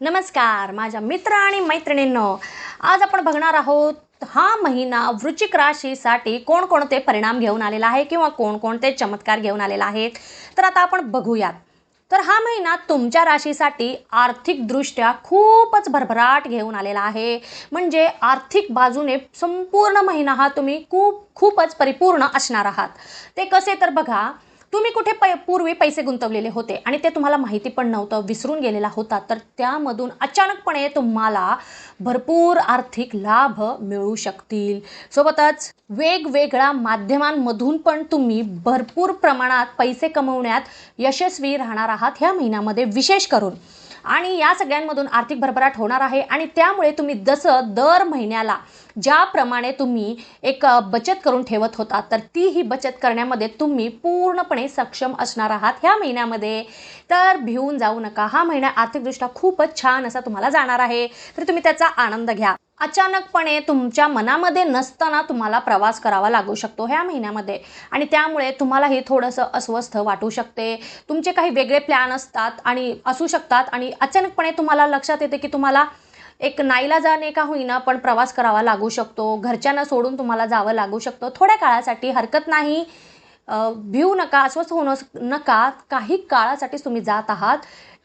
नमस्कार माझ्या मित्र आणि मैत्रिणींनो, आज आपण बघणार आहोत हा महिना वृश्चिक राशीसाठी कोणकोणते परिणाम घेऊन आलेला आहे किंवा कोणकोणते चमत्कार घेऊन आलेला आहे. तर आता आपण बघूयात. तर हा महिना तुमच्या राशीसाठी आर्थिकदृष्ट्या खूपच भरभराट घेऊन आलेला आहे. म्हणजे आर्थिक बाजूने संपूर्ण महिना हा तुम्ही खूपच परिपूर्ण असणार आहात. ते कसे तर बघा, तुम्ही कुठे पूर्वी पैसे गुंतवलेले होते आणि ते तुम्हाला माहिती पण नव्हतं, विसरून गेलेला होता, तर त्यामधून अचानकपणे तुम्हाला भरपूर आर्थिक लाभ मिळू शकतील. सोबतच वेगवेगळ्या माध्यमांमधून पण तुम्ही भरपूर प्रमाणात पैसे कमवण्यात यशस्वी राहणार आहात ह्या महिन्यामध्ये विशेष करून. आणि या सगळ्यांमधून आर्थिक भरभराट होणार आहे आणि त्यामुळे तुम्ही जसं दर महिन्याला ज्याप्रमाणे तुम्ही एक बचत करून ठेवत होता, तर ती ही बचत करण्यामध्ये तुम्ही पूर्णपणे सक्षम असणार आहात ह्या महिन्यामध्ये. तर भिवून जाऊ नका, हा महिना आर्थिकदृष्ट्या खूपच छान असा तुम्हाला जाणार आहे, तर तुम्ही त्याचा आनंद घ्या. अचानकपणे तुमच्या मनामध्ये नसताना तुम्हाला प्रवास करावा लागू शकतो ह्या महिन्यामध्ये आणि त्यामुळे तुम्हालाही थोडंसं अस्वस्थ वाटू शकते. तुमचे काही वेगळे प्लॅन असतात आणि असू शकतात आणि अचानकपणे तुम्हाला लक्षात येते की तुम्हाला एक नाईलाजाने का होईना पण प्रवास करावा लागू शकतो. घरच्यांना सोडून तुम्हाला जावं लागू शकतं थोड्या काळासाठी, हरकत नाही. भिवू नका, अस्वस्थ होऊ नका. काही काळासाठीच तुम्ही जात आहात,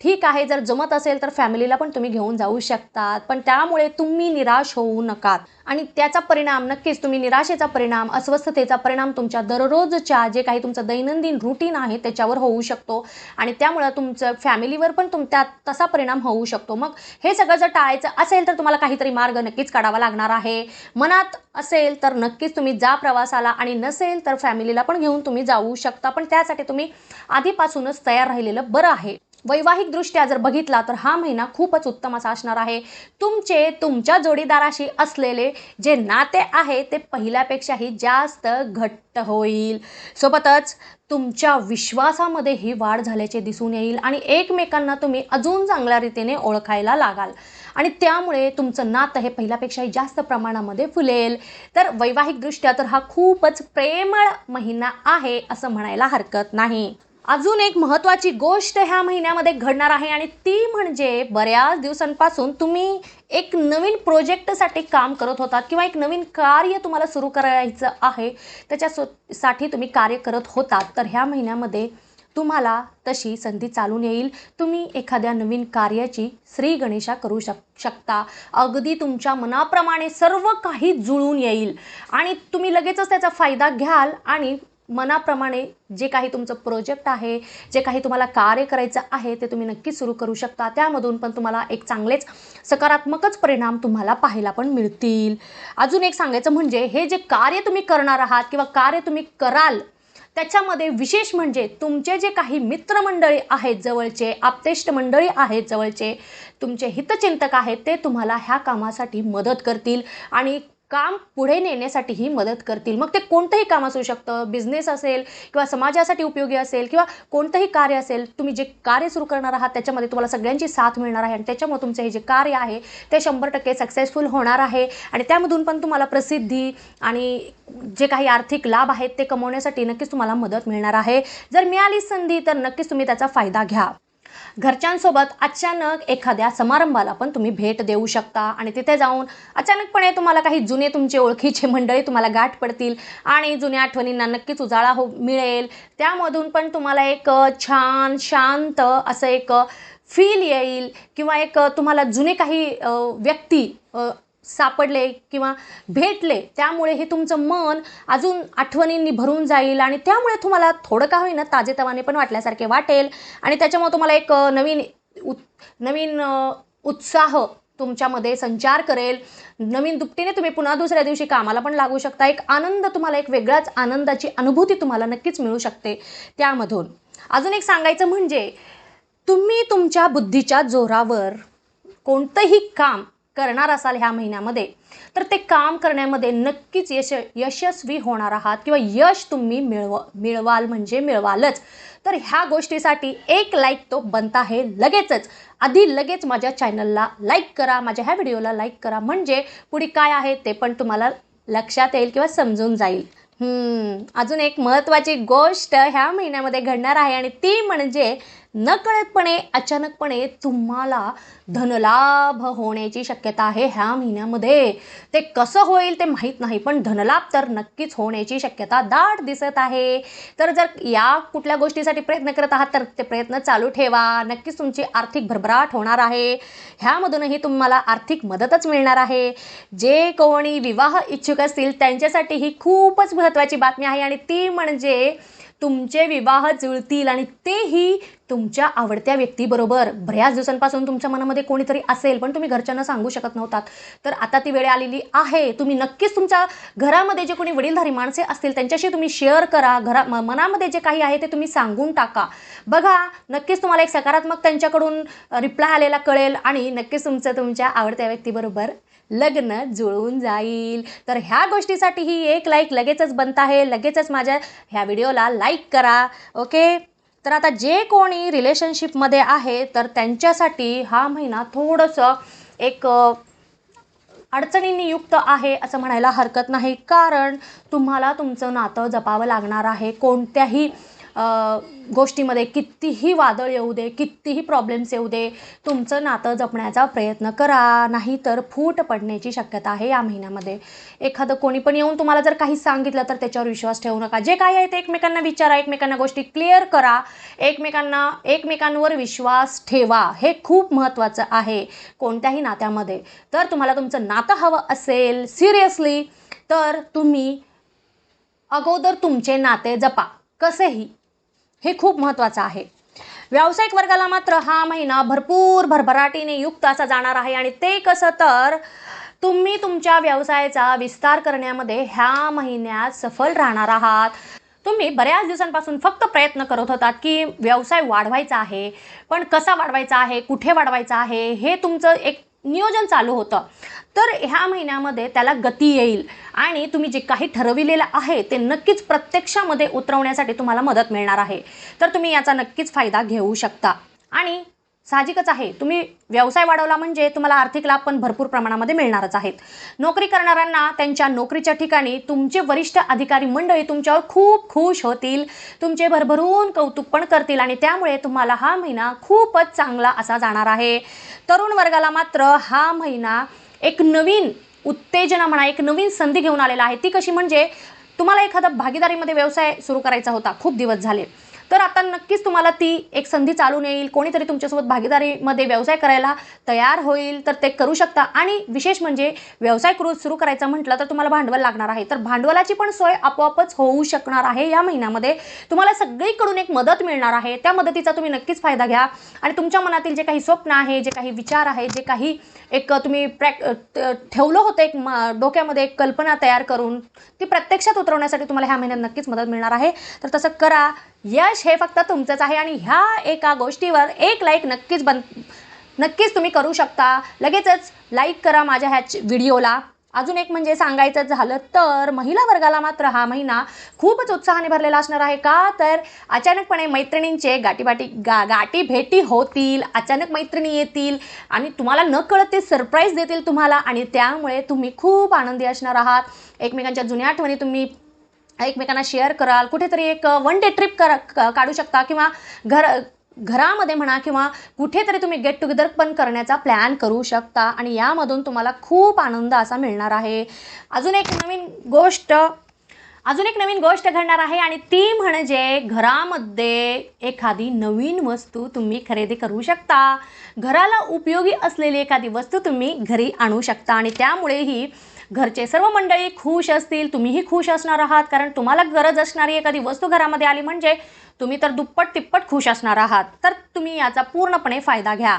ठीक आहे. जर जमत असेल तर फॅमिलीला पण तुम्ही घेऊन जाऊ शकतात, पण त्यामुळे तुम्ही निराश होऊ नका आणि त्याचा परिणाम नक्कीच तुम्ही निराशेचा परिणाम, अस्वस्थतेचा परिणाम तुमच्या दररोजच्या जे काही तुमचं दैनंदिन रुटीन आहे त्याच्यावर होऊ शकतो आणि त्यामुळे तुमचं फॅमिलीवर पण त्यात तसा परिणाम होऊ शकतो. मग हे सगळं जर टाळायचं असेल तर तुम्हाला काहीतरी मार्ग नक्कीच काढावा लागणार आहे. मनात असेल तर नक्कीच तुम्ही जा प्रवासाला आणि नसेल तर फॅमिलीला पण घेऊन तुम्ही जाऊ शकता, पण त्यासाठी तुम्ही आधीपासूनच तयार राहिलेलं बरं आहे. वैवाहिकदृष्ट्या जर बघितला तर हा महिना खूपच उत्तम असा असणार आहे. तुमच्या जोडीदाराशी असलेले जे नाते आहे ते पहिल्यापेक्षाही जास्त घट्ट होईल. सोबतच तुमच्या विश्वासामध्येही वाढ झाल्याचे दिसून येईल आणि एकमेकांना तुम्ही अजून चांगल्या रीतीने ओळखायला लागाल आणि त्यामुळे तुमचं नातं हे पहिल्यापेक्षाही जास्त प्रमाणामध्ये फुलेल. तर वैवाहिकदृष्ट्या तर हा खूपच प्रेमळ महिना आहे असं म्हणायला हरकत नाही. अजून एक महत्त्वाची गोष्ट ह्या महिन्यामध्ये घडणार आहे आणि ती म्हणजे बऱ्याच दिवसांपासून तुम्ही एक नवीन प्रोजेक्टसाठी काम करत होतात किंवा एक नवीन कार्य तुम्हाला सुरू करायचं आहे, त्याच्यासाठी तुम्ही कार्य करत होतात, तर ह्या महिन्यामध्ये तुम्हाला तशी संधी चालून येईल. तुम्ही एखाद्या नवीन कार्याची श्री गणेशा करू शकता. अगदी तुमच्या मनाप्रमाणे सर्व काही जुळून येईल आणि तुम्ही लगेचच त्याचा फायदा घ्याल आणि मनाप्रमाणे जे काही तुमचं प्रोजेक्ट आहे, जे काही तुम्हाला कार्य करायचं आहे ते तुम्ही नक्कीच सुरू करू शकता. त्यामधून पण तुम्हाला एक चांगलेच सकारात्मकच परिणाम तुम्हाला पाहायला पण मिळतील. अजून एक सांगायचं म्हणजे हे जे कार्य तुम्ही करणार आहात किंवा कार्य तुम्ही कराल त्याच्यामध्ये विशेष म्हणजे तुमचे जे काही मित्रमंडळी आहेत जवळचे, आप्तेष्ट मंडळी आहेत जवळचे, तुमचे हितचिंतक आहेत, ते तुम्हाला ह्या कामासाठी मदत करतील आणि काम पुढे नेण्यासाठीही मदत करतील. मग ते कोणतंही काम असू शकतं, बिझनेस असेल किंवा समाजासाठी उपयोगी असेल किंवा कोणतंही कार्य असेल. तुम्ही जे कार्य सुरू करणार आहात त्याच्यामध्ये तुम्हाला सगळ्यांची साथ मिळणार आहे आणि त्याच्यामुळे तुमचं हे जे कार्य आहे ते 100% सक्सेसफुल होणार आहे आणि त्यामधून पण तुम्हाला प्रसिद्धी आणि जे काही आर्थिक लाभ आहेत ते कमवण्यासाठी नक्कीच तुम्हाला मदत मिळणार आहे. जर मिळाली संधी तर नक्कीच तुम्ही त्याचा फायदा घ्या. घरच्यांसोबत अचानक एखाद्या समारंभाला पण तुम्ही भेट देऊ शकता आणि तिथे जाऊन अचानकपणे तुम्हाला काही जुने तुमचे ओळखीचे मंडळी तुम्हाला गाठ पडतील आणि जुन्या आठवणींना नक्कीच उजाळा मिळेल. त्यामधून पण तुम्हाला एक छान शांत असं एक फील येईल किंवा एक तुम्हाला जुने काही व्यक्ती सापडले किंवा भेटले, त्यामुळे हे तुमचं मन अजून आठवणींनी भरून जाईल आणि त्यामुळे तुम्हाला थोडं का होईना ताजेतवाने पण वाटल्यासारखे वाटेल आणि त्याच्यामुळे तुम्हाला एक नवीन उत्साह तुमच्यामध्ये संचार करेल. नवीन दुपटीने तुम्ही पुन्हा दुसऱ्या दिवशी कामाला पण लागू शकता. एक आनंद तुम्हाला, एक वेगळाच आनंदाची अनुभूती तुम्हाला नक्कीच मिळू शकते त्यामधून. अजून एक सांगायचं म्हणजे तुम्ही तुमच्या बुद्धीच्या जोरावर कोणतंही काम करणार असाल ह्या महिन्यामध्ये तर ते काम करण्यामध्ये नक्कीच यशस्वी होणार आहात किंवा यश तुम्ही मिळवाल म्हणजे मिळवालच. तर ह्या गोष्टीसाठी एक लाईक तो बनता आहे लगेचच. लगेच माझ्या चॅनलला लाईक करा, माझ्या ह्या व्हिडिओला लाईक करा, म्हणजे पुढे काय आहे ते पण तुम्हाला लक्षात येईल किंवा समजून जाईल. अजून एक महत्त्वाची गोष्ट ह्या महिन्यामध्ये घडणार आहे आणि ती म्हणजे नकळतपणे अचानकपणे तुम्हाला धनलाभ होण्याची शक्यता आहे ह्या महिन्यामध्ये. ते कसं होईल ते माहीत नाही, पण धनलाभ तर नक्कीच होण्याची शक्यता दाट दिसत आहे. तर जर या कुठल्या गोष्टीसाठी प्रयत्न करत आहात तर ते प्रयत्न चालू ठेवा. नक्कीच तुमची आर्थिक भरभराट होणार आहे. ह्यामधूनही तुम्हाला आर्थिक मदतच मिळणार आहे. जे कोणी विवाह इच्छुक असतील त्यांच्यासाठी ही खूपच महत्त्वाची बातमी आहे आणि ती म्हणजे तुमचे विवाह जुळतील आणि तेही तुमच्या आवडत्या व्यक्तीबरोबर. बऱ्याच दिवसांपासून तुमच्या मनामध्ये कोणीतरी असेल पण तुम्ही घरच्यांना सांगू शकत नव्हतात, तर आता ती वेळ आलेली आहे. तुम्ही नक्कीच तुमच्या घरामध्ये जे कोणी वडीलधारी माणसे असतील त्यांच्याशी तुम्ही शेअर करा. मनामध्ये जे काही आहे ते तुम्ही सांगून टाका. बघा, नक्कीच तुम्हाला एक सकारात्मक त्यांच्याकडून रिप्लाय आलेला कळेल आणि नक्कीच तुमच्या आवडत्या व्यक्तीबरोबर लग्न जुळून जाईल. तर ह्या गोष्टीसाठीही एक लाईक लगेचच बनत आहे. लगेचच माझ्या ह्या व्हिडिओला लाईक करा. ओके. तर आता जे कोणी रिलेशनशिपमध्ये आहे तर त्यांच्यासाठी हा महिना थोडंसं एक अडचणींनी युक्त आहे असं म्हणायला हरकत नाही, कारण तुम्हाला तुमचं नातं जपावं लागणार आहे. कोणत्याही गोष्टीमध्ये कितीही वादळ येऊ दे, कितीही प्रॉब्लेम्स येऊ दे, तुमचं नातं जपण्याचा प्रयत्न करा, नाहीतर फूट पडण्याची शक्यता आहे या महिन्यामध्ये. एखादं कोणी पण येऊन तुम्हाला जर काही सांगितलं तर त्याच्यावर विश्वास ठेवू नका. जे काही आहे ते एकमेकांना विचारा, एकमेकांना गोष्टी क्लिअर करा, एकमेकांवर विश्वास ठेवा. हे खूप महत्त्वाचं आहे कोणत्याही नात्यामध्ये. तर तुम्हाला तुमचं नातं हवं असेल सिरियसली तर तुम्ही अगोदर तुमचे नाते जपा कसेही. हे खूप महत्त्वाचं आहे. व्यावसायिक वर्गाला मात्र हा महिना भरपूर भरभराटीने युक्त असा जाणार आहे आणि ते कसं तर तुम्ही तुमच्या व्यवसायाचा विस्तार करण्यामध्ये ह्या महिन्यात सफल राहणार आहात. तुम्ही बऱ्याच दिवसांपासून फक्त प्रयत्न करत होतात की व्यवसाय वाढवायचा आहे, पण कसा वाढवायचा आहे, कुठे वाढवायचा आहे, हे तुमचं एक नियोजन चालू होतं. तर ह्या महिन्यामध्ये त्याला गती येईल आणि तुम्ही जे काही ठरविलेलं आहे ते नक्कीच प्रत्यक्षामध्ये उतरवण्यासाठी तुम्हाला मदत मिळणार आहे. तर तुम्ही याचा नक्कीच फायदा घेऊ शकता. आणि साहजिकच आहे, तुम्ही व्यवसाय वाढवला म्हणजे तुम्हाला आर्थिक लाभ पण भरपूर प्रमाणामध्ये मिळणारच आहेत. नोकरी करणाऱ्यांना त्यांच्या नोकरीच्या ठिकाणी तुमचे वरिष्ठ अधिकारी मंडळी तुमच्यावर खूप खुश होतील, तुमचे भरभरून कौतुक पण करतील आणि त्यामुळे तुम्हाला हा महिना खूपच चांगला असा जाणार आहे. तरुण वर्गाला मात्र हा महिना एक नवीन उत्तेजना म्हणा, एक नवीन संधी घेऊन आलेला आहे. ती कशी म्हणजे तुम्हाला एखादा भागीदारीमध्ये व्यवसाय सुरू करायचा होता खूप दिवस झाले, तर आता नक्कीच तुम्हाला ती एक संधी चालून येईल. कोणीतरी तुमच्यासोबत भागीदारीमध्ये व्यवसाय करायला तयार होईल तर ते करू शकता. आणि विशेष म्हणजे व्यवसाय सुरू करायचा म्हटलं तर तुम्हाला भांडवल लागणार आहे, तर भांडवलाची पण सोय आपोआपच होऊ शकणार आहे. या महिन्यामध्ये तुम्हाला सगळीकडून एक मदत मिळणार आहे. त्या मदतीचा तुम्ही नक्कीच फायदा घ्या आणि तुमच्या मनातील जे काही स्वप्न आहे, जे काही विचार आहे, जे काही एक तुम्ही ठेवलं होतं एक डोक्यामध्ये एक कल्पना तयार करून ती प्रत्यक्षात उतरवण्यासाठी तुम्हाला ह्या महिन्यात नक्कीच मदत मिळणार आहे. तर तसं करा. यश हे फक्त तुमचंच आहे आणि ह्या एका गोष्टीवर एक लाईक नक्कीच तुम्ही करू शकता. लगेचच लाईक करा माझ्या ह्या व्हिडिओला. अजून एक म्हणजे सांगायचं झालं तर महिला वर्गाला मात्र हा महिना खूपच उत्साहाने भरलेला असणार आहे. का तर अचानकपणे मैत्रिणींचे गाठी भेटी होतील, अचानक मैत्रिणी येतील आणि तुम्हाला न कळत ते सरप्राईज देतील तुम्हाला आणि त्यामुळे तुम्ही खूप आनंदी असणार आहात. एकमेकांच्या जुन्या आठवणी तुम्ही एकमेकांना शेअर कराल. कुठेतरी एक वन डे ट्रिप काढू शकता किंवा घरामध्ये म्हणा किंवा कुठेतरी तुम्ही गेट टुगेदर पण करण्याचा प्लॅन करू शकता आणि यामधून तुम्हाला खूप आनंद असा मिळणार आहे. अजून एक नवीन गोष्ट घडणार आहे आणि ती म्हणजे घरामध्ये एखादी नवीन वस्तू तुम्ही खरेदी करू शकता. घराला उपयोगी असलेली एखादी वस्तू तुम्ही घरी आणू शकता आणि त्यामुळेही घरचे सर्व मंडळी खुश असतील, तुम्हीही खुश असणार आहात, कारण तुम्हाला गरज असणारी एखादी वस्तू घरामध्ये आली म्हणजे तुम्ही तर दुप्पट तिप्पट खुश असणार आहात. तर तुम्ही याचा पूर्णपणे फायदा घ्या.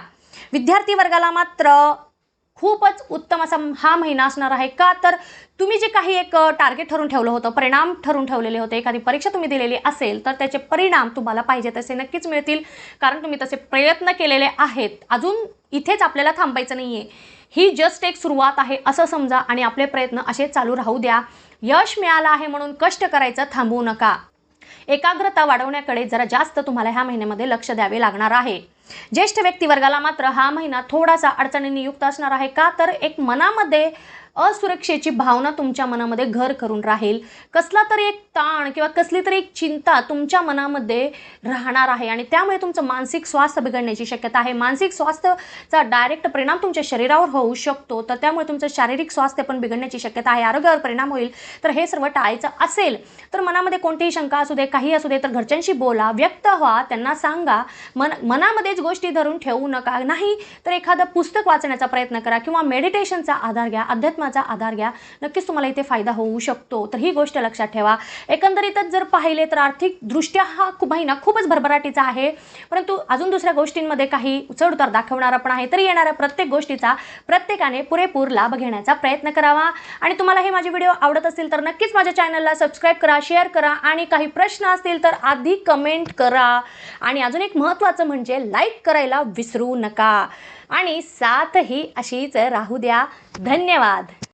विद्यार्थी वर्गाला मात्र खूपच उत्तम असा हा महिना असणार आहे. का तर तुम्ही जे काही एक टार्गेट ठरवून ठेवलं होतं, परिणाम ठरवून ठेवलेले होते, एखादी परीक्षा तुम्ही दिलेली असेल तर त्याचे परिणाम तुम्हाला पाहिजे तसे नक्कीच मिळतील, कारण तुम्ही तसे प्रयत्न केलेले आहेत. अजून इथेच आपल्याला थांबायचं नाही आहे, ही जस्ट एक सुरुवात आहे असं समजा आणि आपले प्रयत्न असे चालू राहू द्या. यश मिळालं आहे म्हणून कष्ट करायचं थांबवू नका. एकाग्रता वाढवण्याकडे जरा जास्त तुम्हाला ह्या महिन्यामध्ये लक्ष द्यावे लागणार आहे. ज्येष्ठ व्यक्तिवर्गाला मात्र हा महिना थोडासा अडचणींनी युक्त असणार आहे. का तर एक मनामध्ये असुरक्षेची भावना तुमच्या मनामध्ये घर करून राहील. कसला तरी एक ताण किंवा कसली तरी एक चिंता तुमच्या मनामध्ये राहणार आहे आणि त्यामुळे तुमचं मानसिक स्वास्थ्य बिघडण्याची शक्यता आहे. मानसिक स्वास्थ्याचा डायरेक्ट परिणाम तुमच्या शरीरावर होऊ शकतो, तर त्यामुळे तुमचं शारीरिक स्वास्थ्य पण बिघडण्याची शक्यता आहे, आरोग्यावर परिणाम होईल. तर हे सर्व टाळायचं असेल तर मनामध्ये कोणतीही शंका असू दे, काही असू दे, तर घरच्यांशी बोला, व्यक्त व्हा, त्यांना सांगा. मनामध्येच गोष्टी धरून ठेवू नका. नाही तर एखादं पुस्तक वाचण्याचा प्रयत्न करा किंवा मेडिटेशनचा आधार घ्या, अध्यात्माचा आधार घ्या. नक्कीच तुम्हाला इथे फायदा होऊ शकतो. तर ही गोष्ट लक्षात ठेवा. एकंदरीतच जर पाहिले तर आर्थिकदृष्ट्या हा महिना खूपच भरभराटीचा आहे, परंतु अजून दुसऱ्या गोष्टींमध्ये काही चढउतार दाखवणारा पण आहे. तरी येणाऱ्या प्रत्येक गोष्टीचा प्रत्येकाने पुरेपूर लाभ घेण्याचा प्रयत्न करावा. आणि तुम्हाला हे माझे व्हिडिओ आवडत असतील तर नक्कीच माझ्या चॅनलला सबस्क्राईब करा, शेअर करा आणि काही प्रश्न असतील तर आधी कमेंट करा. आणि अजून एक महत्त्वाचं म्हणजे लाईक करायला विसरू नका आणि साथ ही अशीच राहू द्या. धन्यवाद.